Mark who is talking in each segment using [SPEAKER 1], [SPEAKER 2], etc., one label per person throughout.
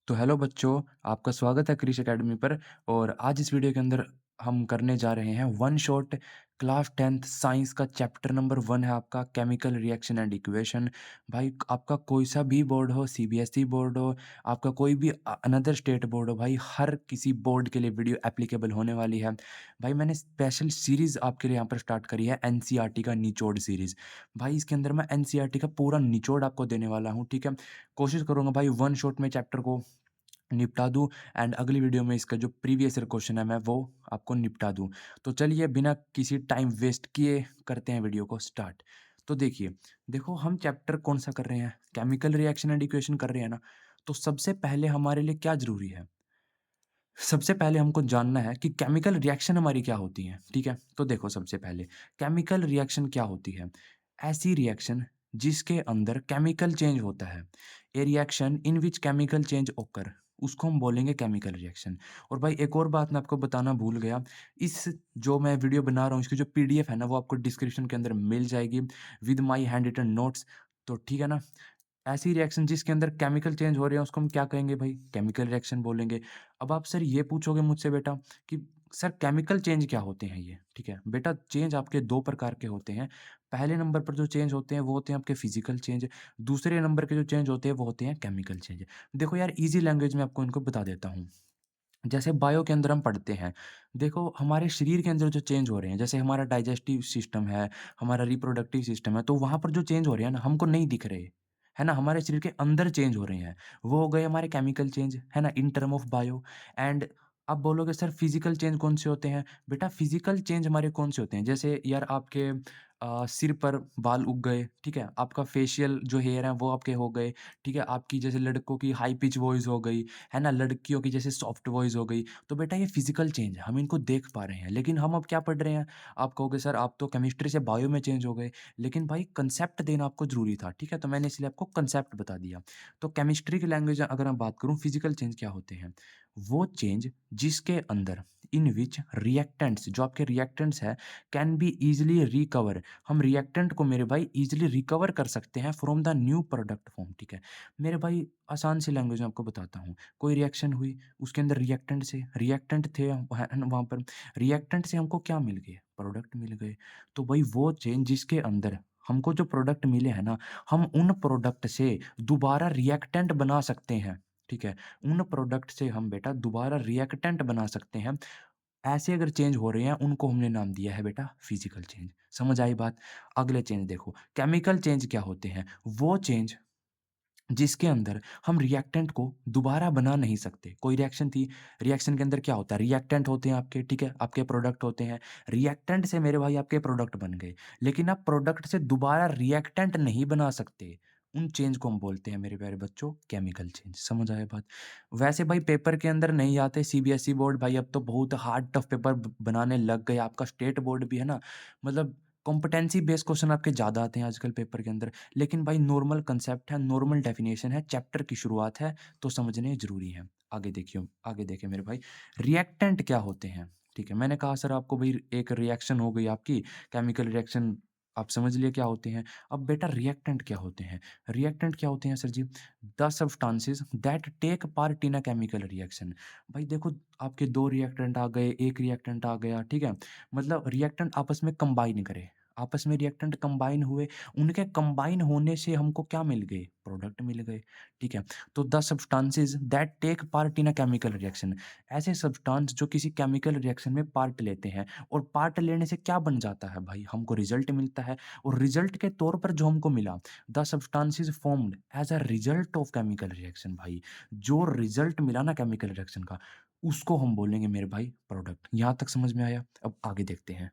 [SPEAKER 1] तो हेलो बच्चों, आपका स्वागत है क्रिश अकेडमी पर। और आज इस वीडियो के अंदर हम करने जा रहे हैं one shot class 10th science का चैप्टर नंबर 1 है आपका केमिकल रिएक्शन एंड इक्वेशन। भाई आपका कोई सा भी बोर्ड हो, सीबीएसई बोर्ड हो, आपका कोई भी अनदर स्टेट बोर्ड हो, भाई हर किसी बोर्ड के लिए वीडियो एप्लीकेबल होने वाली है। भाई मैंने स्पेशल सीरीज़ आपके लिए यहाँ पर स्टार्ट करी है, एनसीईआरटी का निचोड़ सीरीज़। भाई इसके अंदर मैं एनसीईआरटी का पूरा निचोड़ आपको देने वाला हूँ, ठीक है। कोशिश करूँगा भाई वन शॉट में चैप्टर को निपटा दूँ एंड अगली वीडियो में इसका जो प्रीवियस ईयर क्वेश्चन है मैं वो आपको निपटा दूँ। तो चलिए बिना किसी टाइम वेस्ट किए करते हैं वीडियो को स्टार्ट। तो देखिए, देखो हम चैप्टर कौन-सा कर रहे हैं? केमिकल रिएक्शन एंड इक्वेशन कर रहे हैं ना? तो सबसे पहले हमारे लिए क्या ज़रूरी है? सबसे पहले हमको जानना है कि केमिकल रिएक्शन हमारी क्या होती हैं, ठीक है? तो देखो सबसे पहले केमिकल रिएक्शन क्या होती है? ऐसी रिएक्शन जिसके अंदर केमिकल चेंज होता है। ए reaction in which chemical change occur, उसको हम बोलेंगे केमिकल रिएक्शन। और भाई एक और बात मैं आपको बताना भूल गया, इस जो मैं वीडियो बना रहा हूँ इसकी जो पीडीएफ है ना वो आपको डिस्क्रिप्शन के अंदर मिल जाएगी with my handwritten notes. तो ठीक है ना? ऐसी रिएक्शन जिसके अंदर केमिकल चेंज हो रहे हैं उसको हम क्या कहेंगे भाई? केमिकल रिएक्शन बोलेंगे। अब आप सर ये पूछोगे मुझसे बेटा कि सर केमिकल चेंज क्या होते हैं ये? ठीक है। बेटा चेंज आपके 2 प्रकार के होते हैं। पहले नंबर पर जो चेंज होते हैं वो होते हैं आपके फिज़िकल चेंज। दूसरे नंबर के जो चेंज होते हैं वो होते हैं केमिकल चेंज। देखो यार ईज़ी लैंग्वेज में आपको इनको बता देता हूँ। जैसे बायो के अंदर हम पढ़ते हैं, देखो हमारे शरीर के अंदर जो चेंज हो रहे हैं, जैसे हमारा डाइजेस्टिव सिस्टम है, हमारा रिप्रोडक्टिव सिस्टम है, तो वहाँ पर जो चेंज हो रहे हैं ना, हमको नहीं दिख रहे, है ना? हमारे शरीर के अंदर चेंज हो रहे हैं, वो हो गए हमारे केमिकल चेंज, है ना? In term of bio. And आप बोलोगे सर फिज़िकल चेंज कौन से होते हैं? बेटा फिज़िकल चेंज हमारे कौन से होते हैं? जैसे यार आपके सिर पर बाल उग गए, ठीक है? आपका फेशियल जो हेयर है वो आपके हो गए, ठीक है? आपकी जैसे लड़कों की हाई पिच वॉइस हो गई, है ना? लड़कियों की जैसे सॉफ्ट वॉइस हो गई, तो बेटा ये फिज़िकल चेंज है, हम इनको देख पा रहे हैं। लेकिन हम अब क्या पढ़ रहे हैं? आप कहोगे सर आप तो केमिस्ट्री से बायो में चेंज हो गए, लेकिन भाई कांसेप्ट देना आपको ज़रूरी था, ठीक है? तो मैंने इसलिए आपको कांसेप्ट बता दिया। तो केमिस्ट्री की लैंग्वेज अगर मैं बात करूँ फिज़िकल चेंज क्या होते हैं? वो चेंज जिसके अंदर इन व्हिच रिएक्टेंट्स जो आपके रिएक्टेंट्स हैं कैन बी ईज़िली रिकवर, हम रिएक्टेंट को मेरे भाई ईज़िली रिकवर कर सकते हैं from the new product form, ठीक है? मेरे भाई आसान सी लैंग्वेज में आपको बताता हूँ। कोई रिएक्शन हुई, उसके अंदर रिएक्टेंट थे है ना वहाँ पर, रिएक्टेंट से हमको क्या मिल गए? प्रोडक्ट मिल गए। तो भाई वो चेंज जिसके अंदर हमको जो प्रोडक्ट मिले हैं ना, हम उन प्रोडक्ट से दोबारा रिएक्टेंट बना सकते हैं, ठीक है? उन प्रोडक्ट से हम बेटा दोबारा रिएक्टेंट बना सकते हैं। ऐसे अगर चेंज हो रहे हैं, उनको हमने नाम दिया है बेटा फिज़िकल चेंज। समझ आई बात? अगले चेंज देखो, केमिकल चेंज क्या होते हैं? वो चेंज जिसके अंदर हम रिएक्टेंट को दोबारा बना नहीं सकते। कोई रिएक्शन थी, रिएक्शन के अंदर क्या होता है? रिएक्टेंट होते हैं आपके, ठीक है? आपके प्रोडक्ट होते हैं। रिएक्टेंट से मेरे भाई आपके प्रोडक्ट बन गए, लेकिन आप प्रोडक्ट से दोबारा रिएक्टेंट नहीं बना सकते। उन चेंज को हम बोलते हैं मेरे प्यारे बच्चों केमिकल चेंज। समझ आया बात? वैसे भाई पेपर के अंदर नहीं आते, सीबीएसई बोर्ड भाई अब तो बहुत हार्ड टफ पेपर ब बनाने लग गए। आपका स्टेट बोर्ड भी है ना, मतलब कॉम्पिटेंसी बेस्ड क्वेश्चन आपके ज़्यादा आते हैं आजकल पेपर के अंदर। लेकिन भाई नॉर्मल कांसेप्ट है, नॉर्मल डेफिनेशन है, चैप्टर की शुरुआत है, तो समझने ज़रूरी है। आगे देखिए, आगे देखें मेरे भाई, रिएक्टेंट क्या होते हैं? ठीक है, मैंने कहा सर आपको भई एक रिएक्शन हो गई आपकी, केमिकल रिएक्शन आप समझ लिए क्या होते हैं। अब बेटा रिएक्टेंट क्या होते हैं? रिएक्टेंट क्या होते हैं sir ji? The substances that take part in a chemical reaction. भाई देखो आपके 2 रिएक्टेंट आ गए, 1 रिएक्टेंट आ गया, ठीक है? मतलब रिएक्टेंट आपस में कंबाइन करे। आपस में रिएक्टेंट कंबाइन हुए, उनके कंबाइन होने से हमको क्या मिल गए? प्रोडक्ट मिल गए, ठीक है? तो the substances that take part in a chemical reaction, ऐसे सब्सटेंस जो किसी केमिकल रिएक्शन में पार्ट लेते हैं और पार्ट लेने से क्या बन जाता है भाई? हमको रिजल्ट मिलता है और रिजल्ट के तौर पर जो हमको मिला, the substances formed as a result of chemical reaction भाई, जो रिजल्ट मिला ना केमिकल रिएक्शन का, उसको हम बोलेंगे मेरे भाई प्रोडक्ट। यहाँ तक समझ में आया? अब आगे देखते हैं।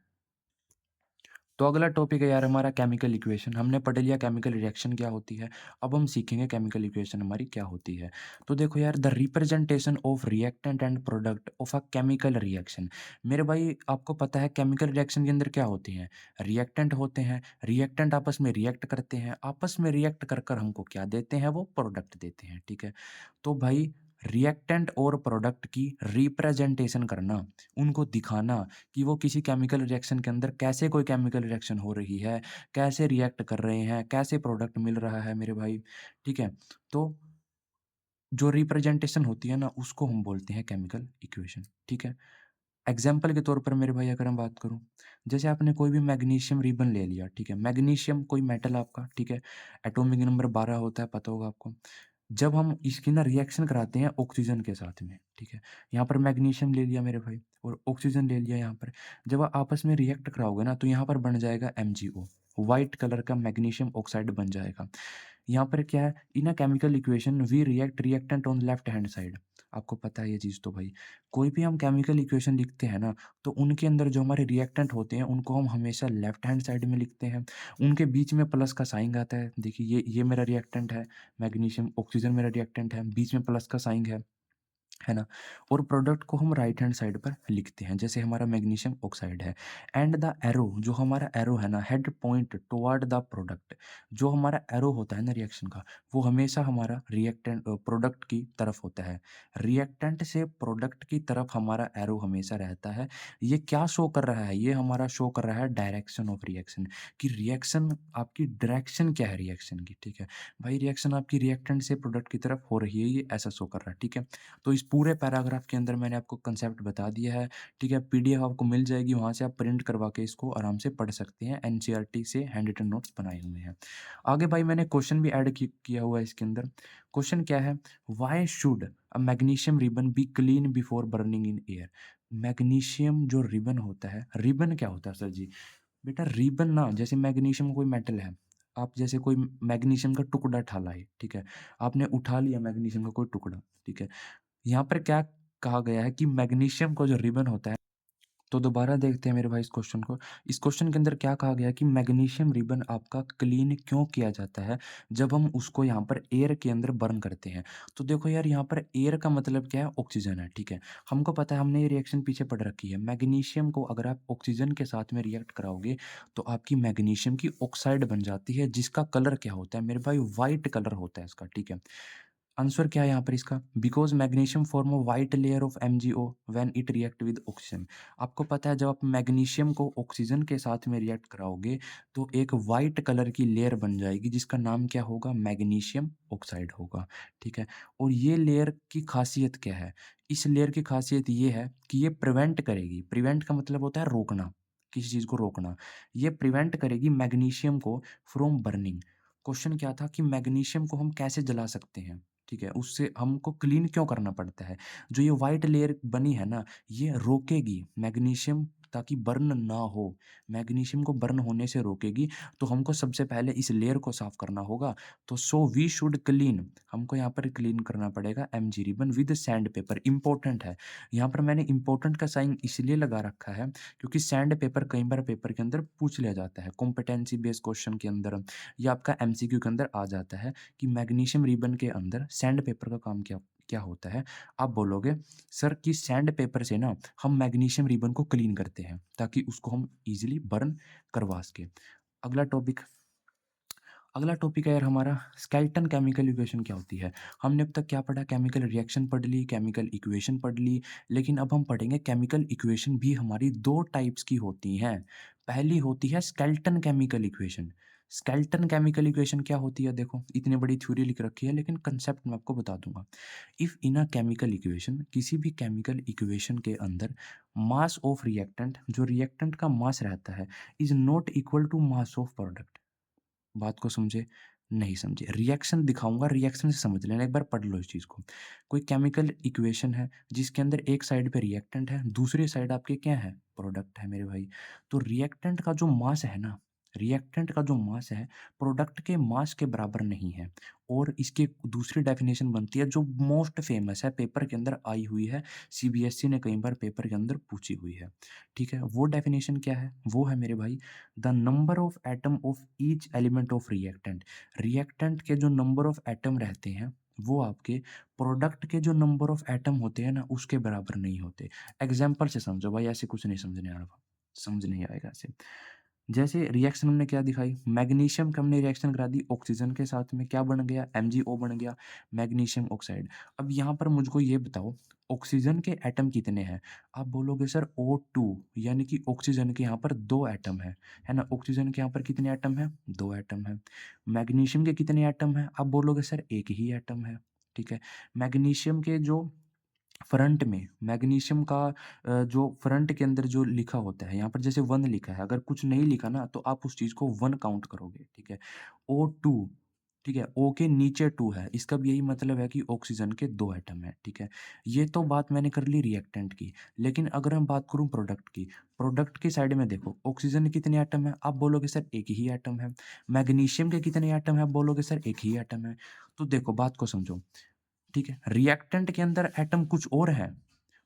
[SPEAKER 1] तो अगला टॉपिक है यार हमारा केमिकल इक्वेशन। हमने पढ़ लिया केमिकल रिएक्शन क्या होती है। अब हम सीखेंगे केमिकल इक्वेशन हमारी क्या होती है। तो देखो यार the representation of reactant and product of a chemical reaction. मेरे भाई आपको पता है केमिकल रिएक्शन के अंदर क्या होते हैं? रिएक्टेंट होते हैं। रिएक्टेंट आपस में रिएक्ट करते हैं। आपस में रिएक्ट कर कर हमको क्या देते हैं? वो प्रोडक्ट देते हैं, ठीक है। तो भाई रिएक्टेंट और प्रोडक्ट की रिप्रेजेंटेशन करना, उनको दिखाना कि वो किसी केमिकल रिएक्शन के अंदर कैसे कोई केमिकल रिएक्शन हो रही है, कैसे रिएक्ट कर रहे हैं, कैसे प्रोडक्ट मिल रहा है मेरे भाई, ठीक है? तो जो रिप्रेजेंटेशन होती है ना, उसको हम बोलते हैं केमिकल इक्वेशन, ठीक है? एग्ज़ाम्पल के तौर पर मेरे भाई अगर मैं बात करूँ, जैसे आपने कोई भी मैग्नीशियम रिबन ले लिया, ठीक है? मैग्नीशियम कोई मेटल आपका, ठीक है? एटॉमिक नंबर 12 होता है, पता होगा आपको। जब हम इसकी ना रिएक्शन कराते हैं ऑक्सीजन के साथ में, ठीक है? यहाँ पर मैग्नीशियम ले लिया मेरे भाई और ऑक्सीजन ले लिया यहाँ पर। जब आप आपस में रिएक्ट कराओगे ना, तो यहाँ पर बन जाएगा MgO, व्हाइट कलर का मैग्नीशियम ऑक्साइड बन जाएगा। यहाँ पर क्या है, in a chemical equation we react reactant on left hand side. आपको पता है ये चीज़ तो भाई। कोई भी हम केमिकल इक्वेशन लिखते हैं ना, तो उनके अंदर जो हमारे रिएक्टेंट होते हैं, उनको हम हमेशा लेफ्ट हैंड साइड में लिखते हैं। उनके बीच में प्लस का साइन आता है। देखिए ये मेरा रिएक्टेंट है, मैग्नीशियम, ऑक्सीजन मेरा रिएक्टेंट है, बीच में प्लस का साइन है ना? और प्रोडक्ट को हम राइट हैंड साइड पर लिखते हैं, जैसे हमारा मैग्नीशियम ऑक्साइड है। एंड द एरो, जो हमारा एरो है ना, head point toward the product. जो हमारा एरो होता है ना रिएक्शन का, वो हमेशा हमारा रिएक्टेंट प्रोडक्ट की तरफ होता है। रिएक्टेंट से प्रोडक्ट की तरफ हमारा एरो हमेशा रहता है। ये क्या शो कर रहा है? ये हमारा शो कर रहा है डायरेक्शन ऑफ रिएक्शन, कि रिएक्शन आपकी डायरेक्शन क्या है रिएक्शन की, ठीक है? भाई रिएक्शन आपकी रिएक्टेंट से प्रोडक्ट की तरफ हो रही है, ये ऐसा शो कर रहा है, ठीक है? तो इस पूरे पैराग्राफ के अंदर मैंने आपको कंसेप्ट बता दिया है, ठीक है? पीडीएफ आपको मिल जाएगी, वहाँ से आप प्रिंट करवा के इसको आराम से पढ़ सकते हैं। एनसीईआरटी से हैंड रिटन नोट्स बनाए हुए हैं। आगे भाई मैंने क्वेश्चन भी ऐड किया हुआ है इसके अंदर। क्वेश्चन क्या है? Why should a magnesium ribbon be clean before burning in air? Magnesium जो रिबन होता है, रिबन क्या होता है सर जी? बेटा रिबन ना, जैसे मैग्नीशियम कोई मेटल है, आप जैसे कोई मैग्नीशियम का टुकड़ा उठा लाए, ठीक है? आपने उठा लिया मैग्नीशियम का कोई टुकड़ा, ठीक है? यहाँ पर क्या कहा गया है कि मैग्नीशियम का जो रिबन होता है, तो दोबारा देखते हैं मेरे भाई इस क्वेश्चन को। इस क्वेश्चन के अंदर क्या कहा गया है कि मैग्नीशियम रिबन आपका क्लीन क्यों किया जाता है जब हम उसको यहाँ पर एयर के अंदर बर्न करते हैं। तो देखो यार, यहाँ पर एयर का मतलब क्या है? ऑक्सीजन है, ठीक है? हमको पता है, हमने ये रिएक्शन पीछे पढ़ रखी है। मैग्नीशियम को अगर आप ऑक्सीजन के साथ में रिएक्ट कराओगे, तो आपकी मैग्नीशियम की ऑक्साइड बन जाती है, जिसका कलर क्या होता है मेरे भाई? व्हाइट कलर होता है इसका, ठीक है? आंसर क्या है यहाँ पर इसका? Because magnesium form a white layer of MgO when it react with oxygen. आपको पता है, जब आप मैग्नीशियम को ऑक्सीजन के साथ में रिएक्ट कराओगे, तो एक व्हाइट कलर की लेयर बन जाएगी, जिसका नाम क्या होगा? मैग्नीशियम ऑक्साइड होगा, ठीक है? और ये लेयर की खासियत क्या है? इस लेयर की खासियत ये है कि ये प्रिवेंट करेगी। प्रिवेंट का मतलब होता है रोकना, किसी चीज़ को रोकना। ये प्रिवेंट करेगी मैग्नीशियम को फ्रॉम बर्निंग। क्वेश्चन क्या था कि मैग्नीशियम को हम कैसे जला सकते हैं, ठीक है? उससे हमको क्लीन क्यों करना पड़ता है? जो ये व्हाइट लेयर बनी है ना, ये रोकेगी मैग्नीशियम, ताकि बर्न ना हो। मैग्नीशियम को बर्न होने से रोकेगी, तो हमको सबसे पहले इस लेयर को साफ करना होगा। तो सो वी शुड क्लीन, हमको यहाँ पर क्लीन करना पड़ेगा MG ribbon with sand paper. Important है, यहाँ पर मैंने इंपॉर्टेंट का साइन इसलिए लगा रखा है, क्योंकि सैंड पेपर कई बार पेपर के अंदर पूछ लिया जाता है, कॉम्पिटेंसी बेस्ड क्वेश्चन के अंदर या आपका एमसीक्यू के अंदर आ जाता है कि मैग्नीशियम रिबन के अंदर सैंड पेपर का काम क्या क्या होता है। आप बोलोगे सर कि सैंड पेपर से ना हम मैग्नीशियम रिबन को क्लीन करते हैं, ताकि उसको हम इजीली बर्न करवा सके। अगला टॉपिक अगला टॉपिक है यार हमारा, स्केलेटन केमिकल इक्वेशन क्या होती है? हमने अब तक क्या पढ़ा? केमिकल रिएक्शन पढ़ ली, केमिकल इक्वेशन पढ़ ली, लेकिन अब हम पढ़ेंगे केमिकल इक्वेशन भी हमारी 2 टाइप्स की होती हैं। पहली होती है skeleton chemical equation. Skeleton chemical equation क्या होती है? देखो, इतनी बड़ी थ्योरी लिख रखी है, लेकिन कंसेप्ट मैं आपको बता दूँगा। If in a chemical equation, किसी भी केमिकल इक्वेशन के अंदर मास ऑफ रिएक्टेंट, जो रिएक्टेंट का मास रहता है, is not equal to mass of product. बात को समझे? नहीं समझे? रिएक्शन दिखाऊँगा, रिएक्शन से समझ लेना, एक बार पढ़ लो इस चीज़ को। कोई केमिकल इक्वेशन है, जिसके अंदर एक साइड पे रिएक्टेंट है, दूसरी साइड आपके क्या है? प्रोडक्ट है मेरे भाई। तो रिएक्टेंट का जो मास है ना, रिएक्टेंट का जो मास है, प्रोडक्ट के मास के बराबर नहीं है। और इसकी दूसरी डेफिनेशन बनती है, जो मोस्ट फेमस है, पेपर के अंदर आई हुई है, सीबीएसई ने कई बार पेपर के अंदर पूछी हुई है। ठीक है? वो डेफिनेशन क्या है? वो है मेरे भाई, the number of atom of each element of reactant. Reactant के जो नंबर ऑफ एटम रहते हैं, वो आपके प्रोडक्ट के जो नंबर ऑफ एटम होते हैं ना, उसके बराबर नहीं होते। एग्जाम्पल से समझो भाई, ऐसे कुछ नहीं समझने आ रहा, समझ नहीं आएगा ऐसे। जैसे रिएक्शन हमने क्या दिखाई, मैग्नीशियम का हमने रिएक्शन करा दी ऑक्सीजन के साथ में, क्या बन गया? MgO बन गया, मैग्नीशियम ऑक्साइड। अब यहाँ पर मुझको ये बताओ, ऑक्सीजन के एटम कितने हैं? आप बोलोगे सर O2, यानी कि ऑक्सीजन के यहाँ पर 2 एटम है ना? ऑक्सीजन के यहाँ पर कितने एटम हैं? 2 एटम हैं। मैग्नीशियम के कितने एटम हैं? आप बोलोगे सर 1 ही एटम है, ठीक है? मैग्नीशियम के जो फ्रंट में मैग्नीशियम का जो फ्रंट के अंदर जो लिखा होता है, यहाँ पर जैसे 1 लिखा है, अगर कुछ नहीं लिखा ना तो आप उस चीज़ को 1 काउंट करोगे, ठीक है? O2, ठीक है? O के नीचे 2 है, इसका भी यही मतलब है कि ऑक्सीजन के 2 एटम हैं, ठीक है? ये तो बात मैंने कर ली रिएक्टेंट की, लेकिन अगर मैं बात करूँ प्रोडक्ट की, प्रोडक्ट की साइड में देखो, ऑक्सीजन के कितने एटम हैं? आप बोलोगे सर 1 ही एटम है। मैग्नीशियम के कितने एटम हैं? आप बोलोगे सर 1 ही एटम है। तो देखो बात को समझो, ठीक है? रिएक्टेंट के अंदर एटम कुछ और है,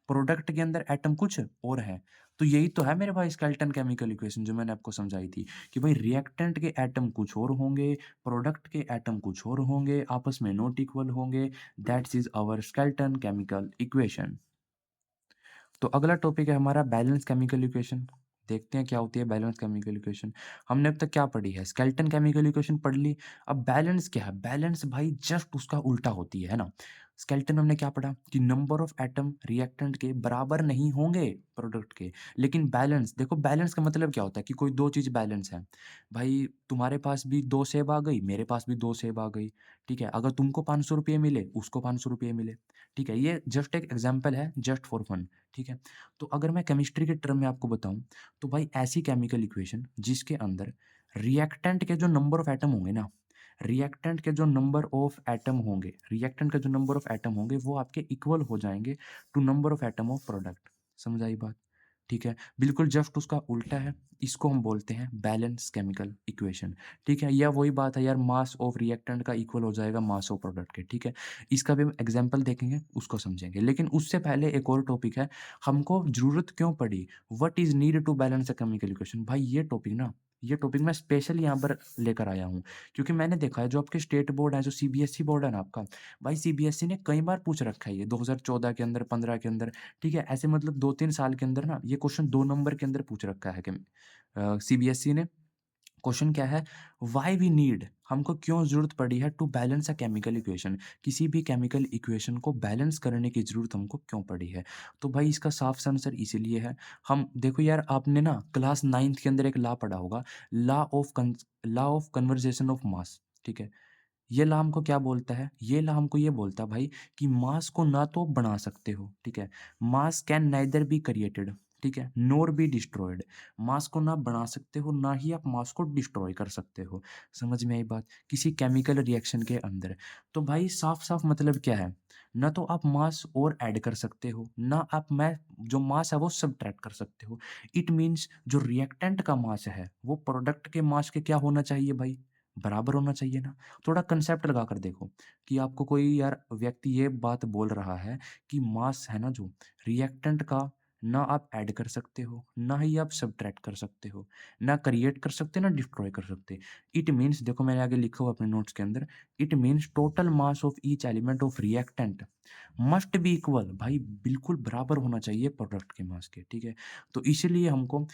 [SPEAKER 1] प्रोडक्ट के अंदर एटम कुछ और है। तो यही तो है मेरे भाई स्केलेटन केमिकल इक्वेशन जो मैंने आपको समझाई थी कि भाई रिएक्टेंट के एटम कुछ और होंगे, प्रोडक्ट के एटम कुछ और होंगे, आपस में नॉट इक्वल होंगे। That's is our skeleton chemical equation. तो अगला टॉपिक है हमारा बैलेंस केमिकल इक्वेशन। देखते हैं क्या होती है बैलेंस केमिकल इक्वेशन। हमने अब तक क्या पढ़ी है? स्केलेटन केमिकल इक्वेशन पढ़ ली। अब बैलेंस क्या है? बैलेंस भाई जस्ट उसका उल्टा होती है ना? स्केलेटन हमने क्या पढ़ा कि नंबर ऑफ एटम रिएक्टेंट के बराबर नहीं होंगे प्रोडक्ट के। लेकिन बैलेंस, देखो बैलेंस का मतलब क्या होता है कि कोई दो चीज़ बैलेंस है। भाई तुम्हारे पास भी 2 सेब आ गई, मेरे पास भी 2 सेब आ गई। ठीक है? अगर तुमको ₹500 मिले, उसको ₹500 मिले। ठीक है? ये जस्ट एक एग्जांपल है, जस्ट फॉर फन। ठीक है? तो अगर मैं केमिस्ट्री के टर्म में आपको बताऊँ, तो भाई ऐसी केमिकल इक्वेशन जिसके अंदर रिएक्टेंट के जो नंबर ऑफ एटम होंगे ना, रिएक्टेंट के जो नंबर ऑफ एटम होंगे वो आपके इक्वल हो जाएँगे to number of atom of product. समझ आई बात? ठीक है? बिल्कुल जस्ट उसका उल्टा है। इसको हम बोलते हैं बैलेंस केमिकल इक्वेशन। ठीक है? या वही बात है यार, मास ऑफ रिएक्टेंट का इक्वल हो जाएगा मास ऑफ प्रोडक्ट के। ठीक है? इसका भी हम एग्जांपल देखेंगे, उसको समझेंगे। लेकिन उससे पहले एक और टॉपिक है, हमको ज़रूरत क्यों पड़ी? What is need to balance a chemical equation? भाई ये टॉपिक मैं स्पेशल यहाँ पर लेकर आया हूँ, क्योंकि मैंने देखा है जो आपके स्टेट बोर्ड है, जो सीबीएसई बोर्ड है ना आपका, भाई सीबीएसई ने कई बार पूछ रखा है ये 2014 के अंदर, 15 के अंदर। ठीक है? ऐसे मतलब 2-3 साल के अंदर ना ये क्वेश्चन 2 नंबर के अंदर पूछ रखा है कि सीबीएसई ने। क्वेश्चन क्या है? व्हाई वी नीड, हमको क्यों ज़रूरत पड़ी है to balance a chemical equation, किसी भी केमिकल इक्वेशन को बैलेंस करने की ज़रूरत हमको क्यों पड़ी है? तो भाई इसका साफ सा आंसर इसीलिए है। हम देखो यार, आपने ना क्लास 9th के अंदर एक लॉ पढ़ा होगा, law of conversation of mass. ठीक है? ये लॉ हमको क्या बोलता है? ये लॉ हमको ये बोलता है भाई कि मास को ना तो बना सकते हो, ठीक है? मास कैन नाइदर बी क्रिएटेड, ठीक है? नोर बी डिस्ट्रॉयड। मास को ना बना सकते हो, ना ही आप मास को डिस्ट्रॉय कर सकते हो। समझ में आई बात? किसी केमिकल रिएक्शन के अंदर। तो भाई साफ-साफ मतलब क्या है? ना तो आप मास और ऐड कर सकते हो, ना आप मैं जो मास है वो सब्ट्रैक्ट कर सकते हो। इट मीन्स जो रिएक्टेंट का मास है, वो प्रोडक्ट के मास के क्या होना चाहिए भाई? बराबर होना चाहिए ना? थोड़ा कंसेप्ट लगा कर देखो कि आपको कोई यार व्यक्ति ये बात बोल रहा है कि मास है ना जो रिएक्टेंट का, ना आप ऐड कर सकते हो, ना ही आप सब्ट्रैक्ट कर सकते हो, ना क्रिएट कर सकते, ना डिस्ट्रॉय कर सकते। इट मीन्स, देखो मैंने आगे लिखा हुआ अपने नोट्स के अंदर, it means total mass of each element of reactant must be equal, भाई बिल्कुल बराबर होना चाहिए प्रोडक्ट के मास के। ठीक है? तो इसीलिए हमको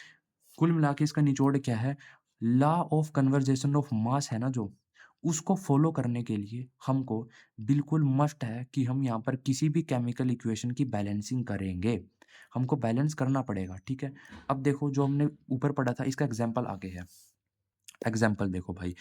[SPEAKER 1] कुल मिला के इसका निचोड़ क्या है? Law of conversation of mass है ना जो, उसको फॉलो करने के लिए हमको बिल्कुल मस्ट है कि हम यहाँ पर किसी भी केमिकल इक्वेशन की बैलेंसिंग करेंगे। हमको बैलेंस करना पड़ेगा, ठीक है? अब देखो जो हमने ऊपर पढ़ा था इसका एग्जाम्पल आगे है। एग्जाम्पल देखो भाई,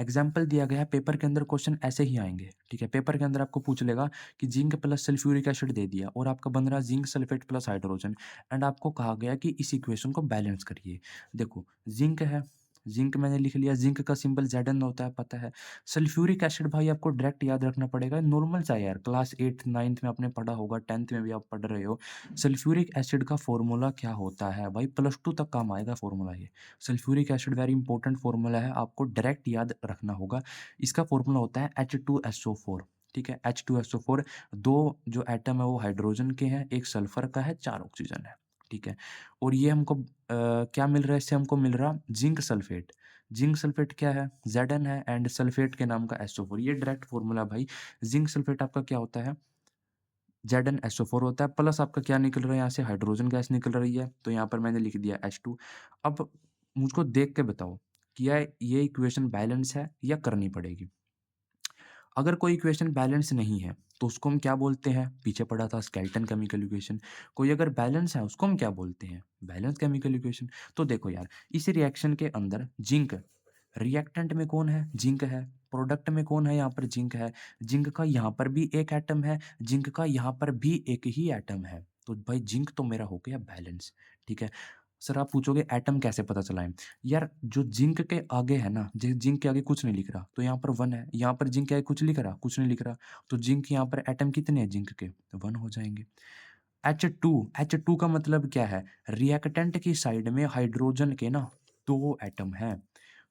[SPEAKER 1] एग्जाम्पल दिया गया है, पेपर के अंदर क्वेश्चन ऐसे ही आएँगे, ठीक है? पेपर के अंदर आपको पूछ लेगा कि जिंक प्लस सल्फ्यूरिक एसिड दे दिया और आपका बन रहा zinc sulphate plus hydrogen, and आपको कहा गया कि इस इक्वेशन को बैलेंस करिए। देखो जिंक है, जिंक मैंने लिख लिया, जिंक का सिंबल Zn होता है, पता है। सल्फ्यूरिक एसिड भाई आपको डायरेक्ट याद रखना पड़ेगा, नॉर्मल सा है यार, क्लास 8th 9th में आपने पढ़ा होगा, 10th में भी आप पढ़ रहे हो। सल्फ्यूरिक एसिड का फॉर्मूला क्या होता है भाई? +2 तक काम आएगा फॉर्मूला ये। Sulphuric acid very important formula है, आपको डायरेक्ट याद रखना होगा। इसका फॉर्मूला होता है H2SO4, ठीक है? H2SO4, 2 जो एटम है वो हाइड्रोजन के हैं, 1 सल्फर का है, 4 ऑक्सीजन है, ठीक है? और ये हमको क्या मिल रहा है? इससे हमको मिल रहा जिंक सल्फेट। जिंक सल्फेट क्या है? Zn है, एंड सल्फेट के नाम का SO4, ये डायरेक्ट फॉर्मूला भाई। जिंक सल्फेट आपका क्या होता है? ZnSO4 होता है, प्लस आपका क्या निकल रहा है यहाँ से? हाइड्रोजन गैस निकल रही है, तो यहाँ पर मैंने लिख दिया H2। अब मुझको देख के बताओ कि या ये इक्वेशन बैलेंस है या करनी पड़ेगी? अगर कोई इक्वेशन बैलेंस नहीं है, तो उसको हम क्या बोलते हैं? पीछे पढ़ा था स्केलेटन केमिकल इक्वेशन। कोई अगर बैलेंस है, उसको हम क्या बोलते हैं? Balance chemical equation. तो देखो यार, इस रिएक्शन के अंदर जिंक रिएक्टेंट में कौन है? जिंक है। प्रोडक्ट में कौन है? यहाँ पर जिंक है। जिंक का यहाँ पर भी एक एटम है, जिंक का यहाँ पर भी एक ही एटम है। तो भाई जिंक तो मेरा हो गया बैलेंस, ठीक है। सर आप पूछोगे एटम कैसे पता चलाएं? यार जो जिंक के आगे है ना, जिंक के आगे कुछ नहीं लिख रहा तो यहाँ पर 1 है, यहाँ पर जिंक के आगे कुछ लिख रहा, कुछ नहीं लिख रहा, तो जिंक यहाँ पर एटम कितने हैं जिंक के? 1 हो जाएंगे। H2 का मतलब क्या है? रिएक्टेंट की साइड में हाइड्रोजन के ना 2 एटम हैं।